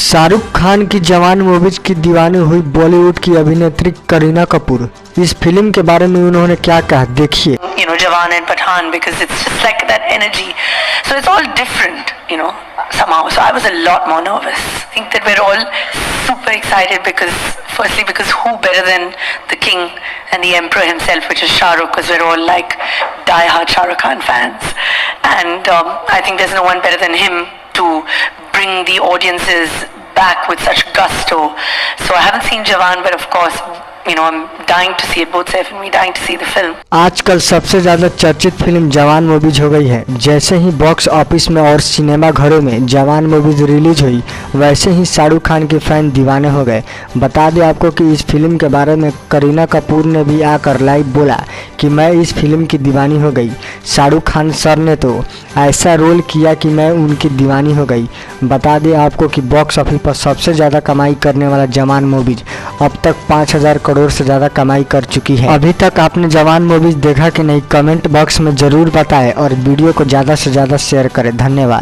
शाहरुख खान की जवान मूवीज की दीवानी हुई बॉलीवुड की अभिनेत्री करीना कपूर। इस फिल्म के बारे में उन्होंने क्या कहा, देखिए। Jawan and Pathaan, because it's just like that energy. So it's all different, somehow. So I was a lot more nervous. I think that we're all super excited because who better than the king and the emperor himself, which is Shah Rukh, because we're all like die-hard Shah Rukh Khan fans. And I think there's no one better than him to bring the audiences back with such gusto. So I haven't seen Jawan, but of course, I'm dying to see it. Both Saif and me dying to see the film. आजकल सबसे ज्यादा चर्चित film जवान movies हो गई है। जैसे ही box office में और सिनेमा घरों में जवान मूवीज रिलीज हुई, वैसे ही शाहरुख खान के फैन दीवाने हो गए। बता दें आपको कि इस फिल्म के बारे में करीना कपूर ने भी आकर लाइव बोला कि मैं इस फिल्म की दीवानी हो गई। शाहरुख खान सर ने तो ऐसा रोल किया कि मैं उनकी दीवानी हो गई। बता दें आपको कि बॉक्स ऑफिस पर सबसे ज़्यादा कमाई करने वाला जवान मूवीज अब तक 5,000 करोड़ से ज़्यादा कमाई कर चुकी है। अभी तक आपने जवान मूवीज देखा कि नहीं, कमेंट बॉक्स में ज़रूर बताएं और वीडियो को ज़्यादा से ज़्यादा शेयर करें। धन्यवाद।